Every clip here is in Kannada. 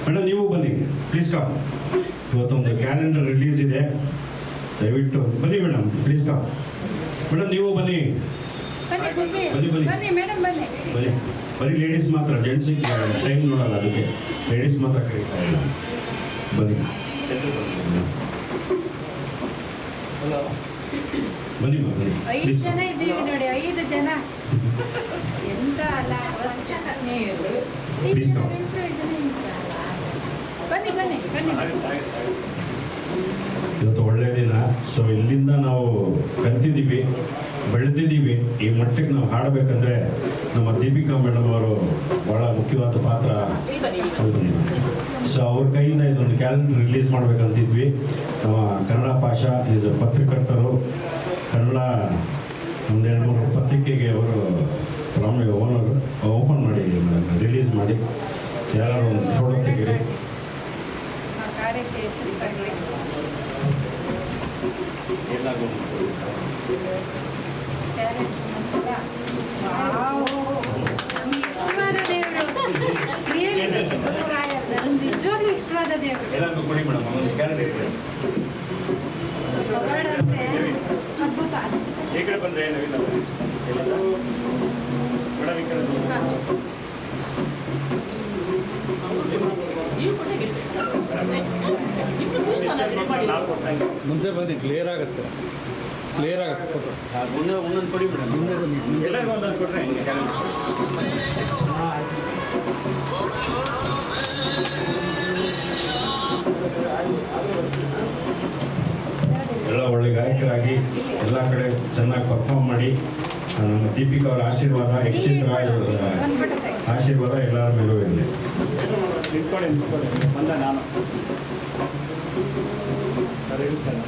ಮೇಡಮ್ ನೀವು ಬನ್ನಿ ಪ್ಲೀಸ್ ಕಮ್. ಇವತ್ತೊಂದು ಕ್ಯಾಲೆಂಡರ್ ರಿಲೀಸ್ ಇದೆ, ದಯವಿಟ್ಟು ಬನ್ನಿ ಮೇಡಮ್ ಪ್ಲೀಸ್ ಕಮ್. ಮೇಡಮ್ ನೀವು ಬನ್ನಿ ಬನ್ನಿ ಬನ್ನಿ ಬನ್ನಿ. ಬರೀ ಲೇಡೀಸ್ ಮಾತ್ರ, ಜೆಂಟ್ಸಿಗೆ ಟೈಮ್ ನೋಡಲ್ಲ, ಅದಕ್ಕೆ ಲೇಡೀಸ್ ಮಾತ್ರ ಕರೀತಾ ಇಲ್ಲ. ಬನ್ನಿ ಬನ್ನಿ ಬನ್ನಿ. 5 ಜನ ಇದ್ದೀವಿ ನೋಡಿ, 5 ಜನ. ಎಂತ ಅಲ್ಲ, ಬನ್ನಿ ಬನ್ನಿ ಬನ್ನಿ. ಇವತ್ತು ಒಳ್ಳೆಯ ದಿನ. ಸೊ ಇಲ್ಲಿಂದ ನಾವು ಕಲ್ತಿದ್ದೀವಿ, ಬೆಳೆದಿದ್ದೀವಿ. ಈ ಮಟ್ಟಕ್ಕೆ ನಾವು ಹಾಡಬೇಕಂದ್ರೆ ನಮ್ಮ ದೀಪಿಕಾ ಮೇಡಮ್ ಅವರು ಭಾಳ ಮುಖ್ಯವಾದ ಪಾತ್ರ. ಸೊ ಅವ್ರ ಕೈಯಿಂದ ಇದೊಂದು ಕ್ಯಾಲೆಂಡರ್ ರಿಲೀಸ್ ಮಾಡ್ಬೇಕಂತಿದ್ವಿ. ನಮ್ಮ ಕನ್ನಡ ಭಾಷಾ ಈಸ್ ಪತ್ರಕರ್ತರು, ಕನ್ನಡ ಒಂದು 2-3 ಪತ್ರಿಕೆಗೆ ಅವರು ಓನರ್ ಓಪನ್ ಮಾಡಿ ರಿಲೀಸ್ ಮಾಡಿ ಯಾರು ಒಂದು ಫೋಟೋ ತೆಗೀರಿ. ನಿಜವಾಗ್ಲೂ ಇಷ್ಟವಾದ ದೇವರು. ಎಲ್ಲರಿಗೂ ಕೊಡಿ ಮೇಡಮ್, ಒಂದು ಕ್ಯಾಲೆಂಡರ್ ಕೊಡಿ. ಅದ್ಭುತ. ಈ ಕಡೆ ಬಂದರೆ ಏನಿಲ್ಲ ಮೇಡಮ್, ಈ ಕಡೆ ಮುಂದೆ ಬನ್ನಿ, ಕ್ಲಿಯರ್ ಆಗುತ್ತೆ ಫೋಟೋ. ಮುಂದೆ ಒಂದೊಂದು ಕೊಡಿ ಮೇಡಮ್, ಮುಂದೆ ಬನ್ನಿ. ಎಲ್ಲರಿಗೂ ಒಂದೊಂದು ಕೊಟ್ಟರೆ ಹೆಂಗೆ ಎಲ್ಲ ಒಳ್ಳೆ ಗಾಯಕರಾಗಿ ಎಲ್ಲ ಕಡೆ ಚೆನ್ನಾಗಿ ಪರ್ಫಾರ್ಮ್ ಮಾಡಿ ನಮ್ಮ ದೀಪಿಕಾ ಅವರ ಆಶೀರ್ವಾದ, ಯಕ್ಷಿತ್ರ ಆಶೀರ್ವಾದ ಎಲ್ಲರ ಮೇಲೂ ಇರಲಿ. ನಿಂತ್ಕೊಳ್ಳಿ ಬಂದ ನಾನು ಹೇಳಿ ಸರ್.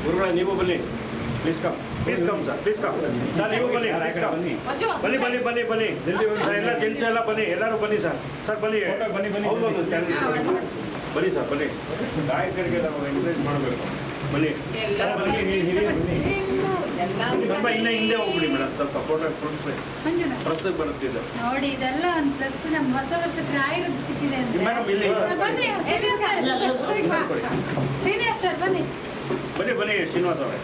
ಗುರುಗಳೇ ನೀವು ಬನ್ನಿ please come sir, please come sir, ನೀವು ಬನ್ನಿ ಪ್ಲೀಸ್ ಕಮ್. ಬನ್ನಿ ಬನ್ನಿ ಬನ್ನಿ ಬನ್ನಿ ಸರ್, ಎಲ್ಲ ಜೆಂಟ್ಸ್ ಎಲ್ಲ ಬನ್ನಿ, ಎಲ್ಲರೂ ಬನ್ನಿ ಸರ್. ಸರ್ ಬನ್ನಿ ಬನ್ನಿ ಬನ್ನಿ ಹೌದು ಬನ್ನಿ ಸರ್, ಬನ್ನಿ. ಗಾಯಕರಿಗೆ ನಾವು ಎಂಕರೇಜ್ ಮಾಡಬೇಕು. ಬನ್ನಿ ಸರ್, ಬನ್ನಿ. ಸ್ವಲ್ಪ ಹಿಂದೆ ಹೋಗ್ಬಿಡಿ ಮೇಡಮ್, ಸ್ವಲ್ಪ ಫೋಟೋ ಪ್ರೆಸ್ಗೆ ಬರುತ್ತಿದೆ ನೋಡಿ. ಇದೆಲ್ಲ ಒಂದು ಪ್ಲಸ್, ನಮ್ಮ ಹೊಸ ವರ್ಷಕ್ಕೆ ಆಯುರ್ವೇದ ಸಿಕ್ಕಿದೆ ಅಂತ. ಮೇಡಮ್ ಇಲ್ಲಿ ಬನ್ನಿ ಶ್ರೀನಿವಾಸ್ ಸರ್, ಬನ್ನಿ ಬನ್ನಿ ಬನ್ನಿ ಶ್ರೀನಿವಾಸ್ ಅವರೇ.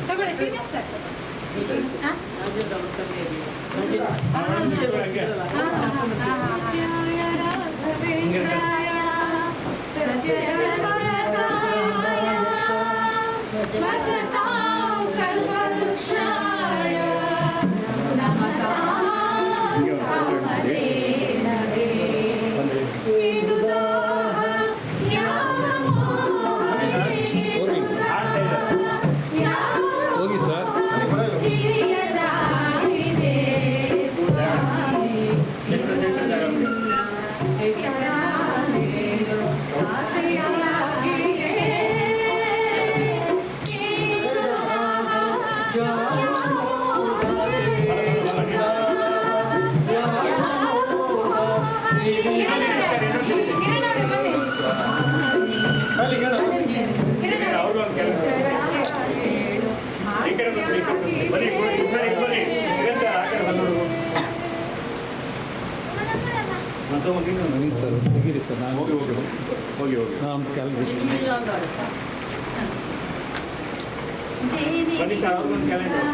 ತಗೊಳ್ಳಿ ಶ್ರೀನಿವಾಸ್ ಸರ್. ಹೋಗಿ ಸರ್. ಅವರು ಒಂದು ಕೆಲಸ ಈ ಕಡೆ ಬನ್ನಿ ಸರ್, ಈಗ ಬನ್ನಿ ಸರ್, ಆ ಕಡೆ ಬಂದು ಬನ್ನಿ ಸರ್, ತೆಗೀರಿ ಸರ್. ನಾನು ಹೋಗಿ ನಮ್ಮ ಕ್ಯಾಲೆಂಡರ್ ಬನ್ನಿ ಸರ್, ಅವ್ರಿಗೊಂದು ಕ್ಯಾಲೆಂಡರ್.